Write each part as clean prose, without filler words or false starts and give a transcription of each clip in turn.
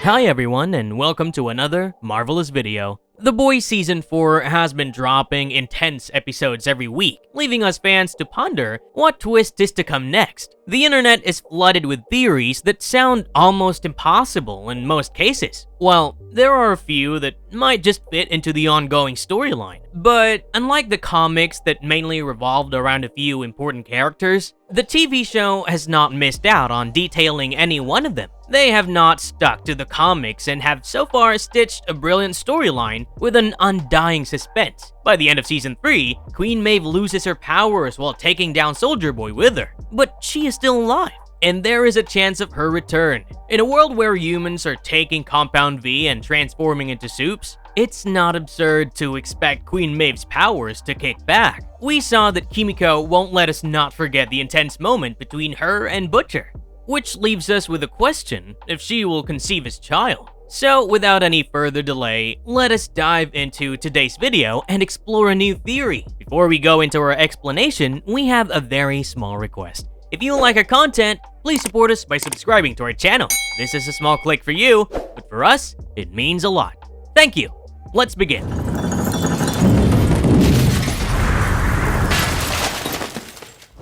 Hi everyone, and welcome to another marvelous video. The Boys Season 4 has been dropping intense episodes every week, leaving us fans to ponder what twist is to come next. The internet is flooded with theories that sound almost impossible in most cases. Well, there are a few that might just fit into the ongoing storyline. But unlike the comics that mainly revolved around a few important characters, the TV show has not missed out on detailing any one of them. They have not stuck to the comics and have so far stitched a brilliant storyline with an undying suspense. By the end of Season 3, Queen Maeve loses her powers while taking down Soldier Boy with her, but she is still alive, and there is a chance of her return. In a world where humans are taking Compound V and transforming into supes, it's not absurd to expect Queen Maeve's powers to kick back. We saw that Kimiko won't let us not forget the intense moment between her and Butcher, which leaves us with a question if she will conceive his child. So without any further delay, let us dive into today's video and explore a new theory. Before we go into our explanation, we have a very small request. If you like our content, please support us by subscribing to our channel. This is a small click for you, but for us, it means a lot. Thank you. Let's begin.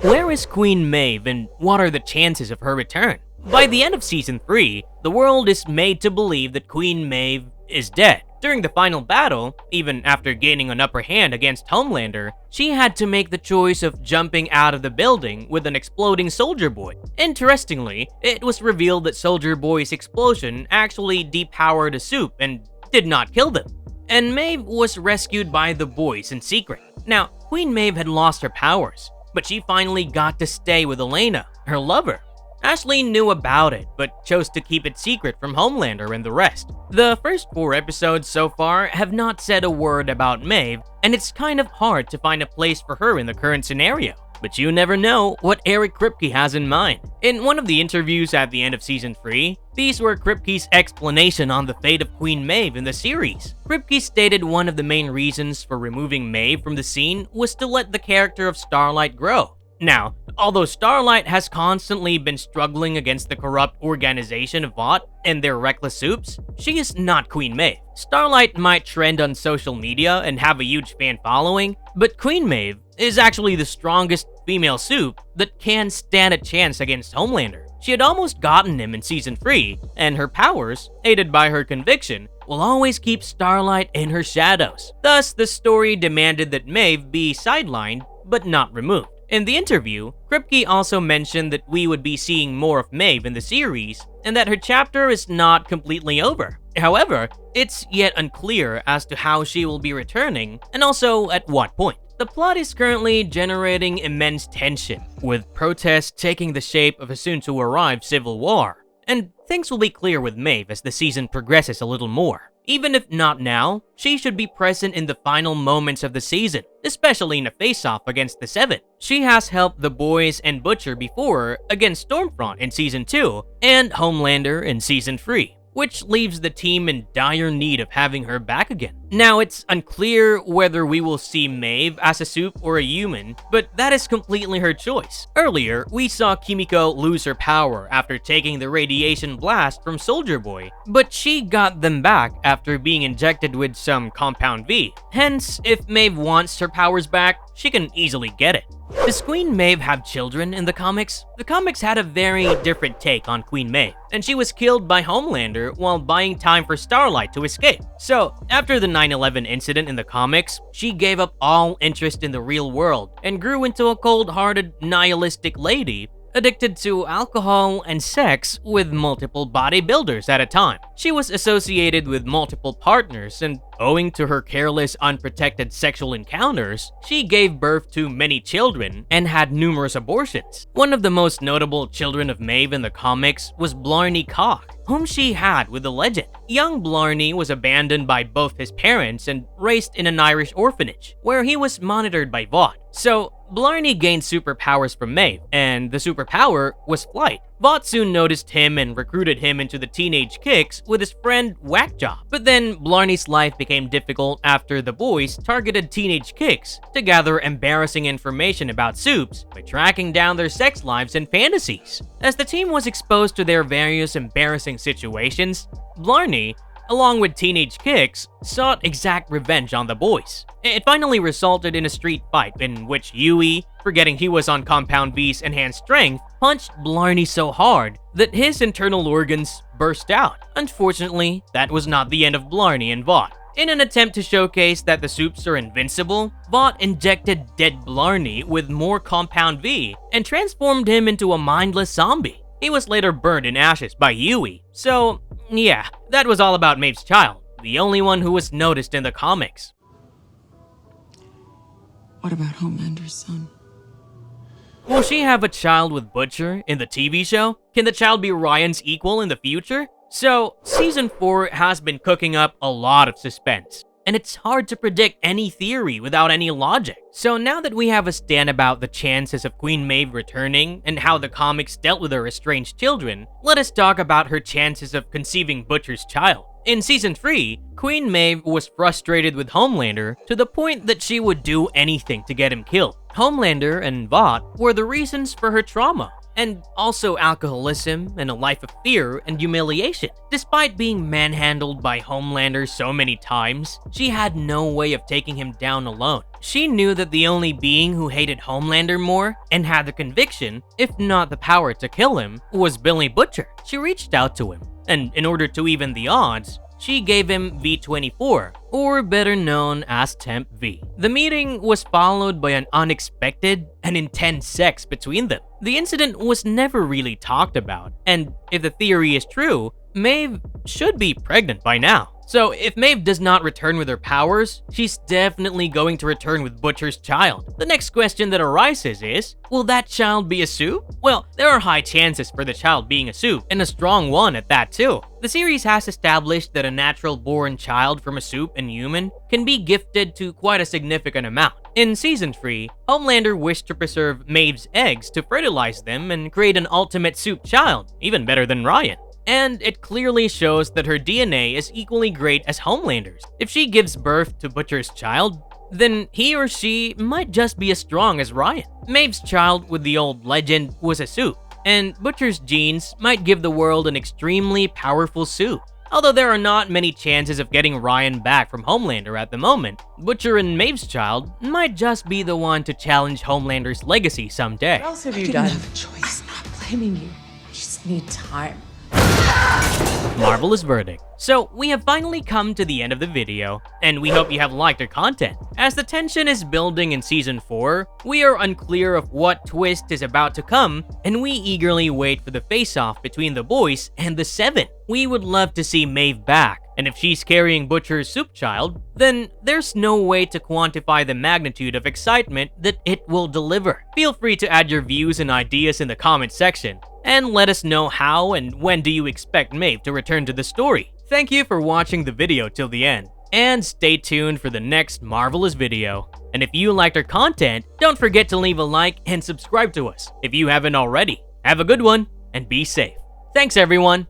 Where is Queen Maeve and what are the chances of her return? By the end of Season 3, the world is made to believe that Queen Maeve is dead. During the final battle, even after gaining an upper hand against Homelander, she had to make the choice of jumping out of the building with an exploding Soldier Boy. Interestingly, it was revealed that Soldier Boy's explosion actually depowered a supe and did not kill them. And Maeve was rescued by the boys in secret. Now, Queen Maeve had lost her powers, but she finally got to stay with Elena, her lover. Ashley knew about it, but chose to keep it secret from Homelander and the rest. The first 4 episodes so far have not said a word about Maeve, and it's kind of hard to find a place for her in the current scenario. But you never know what Eric Kripke has in mind. In one of the interviews at the end of Season 3, these were Kripke's explanation on the fate of Queen Maeve in the series. Kripke stated one of the main reasons for removing Maeve from the scene was to let the character of Starlight grow. Now, although Starlight has constantly been struggling against the corrupt organization of Vought and their reckless supes, she is not Queen Maeve. Starlight might trend on social media and have a huge fan following, but Queen Maeve is actually the strongest female supe that can stand a chance against Homelander. She had almost gotten him in Season 3, and her powers, aided by her conviction, will always keep Starlight in her shadows. Thus, the story demanded that Maeve be sidelined, but not removed. In the interview, Kripke also mentioned that we would be seeing more of Maeve in the series, and that her chapter is not completely over. However, it's yet unclear as to how she will be returning, and also at what point. The plot is currently generating immense tension, with protests taking the shape of a soon-to-arrive civil war. And things will be clear with Maeve as the season progresses a little more. Even if not now, she should be present in the final moments of the season, especially in a face-off against the Seven. She has helped the boys and Butcher before against Stormfront in Season 2 and Homelander in Season 3, which leaves the team in dire need of having her back again. Now, it's unclear whether we will see Maeve as a supe or a human, but that is completely her choice. Earlier, we saw Kimiko lose her power after taking the radiation blast from Soldier Boy, but she got them back after being injected with some Compound V. Hence, if Maeve wants her powers back, she can easily get it. Does Queen Maeve have children in the comics? The comics had a very different take on Queen Maeve, and she was killed by Homelander while buying time for Starlight to escape. So, after the 9/11 incident in the comics, she gave up all interest in the real world and grew into a cold-hearted, nihilistic lady addicted to alcohol and sex with multiple bodybuilders at a time. She was associated with multiple partners, and owing to her careless, unprotected sexual encounters, she gave birth to many children and had numerous abortions. One of the most notable children of Maeve in the comics was Blarney Cock, whom she had with the Legend. Young Blarney was abandoned by both his parents and raised in an Irish orphanage, where he was monitored by Vought. So, Blarney gained superpowers from Maeve, and the superpower was flight. Vought soon noticed him and recruited him into the Teenage Kicks with his friend Whackjaw. But then Blarney's life became difficult after the boys targeted Teenage Kicks to gather embarrassing information about supes by tracking down their sex lives and fantasies. As the team was exposed to their various embarrassing situations, Blarney, along with teenage Kix, sought exact revenge on the boys. It finally resulted in a street fight in which Yui, forgetting he was on Compound V's enhanced strength, punched Blarney so hard that his internal organs burst out. Unfortunately, that was not the end of Blarney and Vought. In an attempt to showcase that the supes are invincible, Vought injected dead Blarney with more Compound V and transformed him into a mindless zombie. He was later burned in ashes by Yui. So, yeah, that was all about Maeve's child, the only one who was noticed in the comics. What about Homelander's son? Will she have a child with Butcher in the TV show? Can the child be Ryan's equal in the future? So, Season 4 has been cooking up a lot of suspense, and it's hard to predict any theory without any logic. So now that we have a stand about the chances of Queen Maeve returning and how the comics dealt with her estranged children, let us talk about her chances of conceiving Butcher's child. In Season 3, Queen Maeve was frustrated with Homelander to the point that she would do anything to get him killed. Homelander and Vought were the reasons for her trauma, and also alcoholism and a life of fear and humiliation. Despite being manhandled by Homelander so many times, she had no way of taking him down alone. She knew that the only being who hated Homelander more and had the conviction, if not the power to kill him, was Billy Butcher. She reached out to him, and in order to even the odds, she gave him V24, or better known as Temp V. The meeting was followed by an unexpected and intense sex between them. The incident was never really talked about, and if the theory is true, Maeve should be pregnant by now. So if Maeve does not return with her powers, she's definitely going to return with Butcher's child. The next question that arises is, will that child be a supe? Well, there are high chances for the child being a supe, and a strong one at that too. The series has established that a natural-born child from a supe and human can be gifted to quite a significant amount. In Season 3, Homelander wished to preserve Maeve's eggs to fertilize them and create an ultimate supe child, even better than Ryan. And it clearly shows that her DNA is equally great as Homelander's. If she gives birth to Butcher's child, then he or she might just be as strong as Ryan. Maeve's child with the old legend was a supe, and Butcher's genes might give the world an extremely powerful supe. Although there are not many chances of getting Ryan back from Homelander at the moment, Butcher and Maeve's child might just be the one to challenge Homelander's legacy someday. What else have you done? I didn't have a choice. I'm not blaming you. I just need time. Marvelous verdict. So we have finally come to the end of the video, and we hope you have liked our content. As the tension is building in Season 4, we are unclear of what twist is about to come, and we eagerly wait for the face-off between the boys and the Seven. We would love to see Maeve back, and if she's carrying Butcher's supe child, then there's no way to quantify the magnitude of excitement that it will deliver. Feel free to add your views and ideas in the comment section, and let us know how and when do you expect Maeve to return to the story. Thank you for watching the video till the end, and stay tuned for the next marvelous video. And if you liked our content, don't forget to leave a like and subscribe to us if you haven't already. Have a good one, and be safe. Thanks everyone!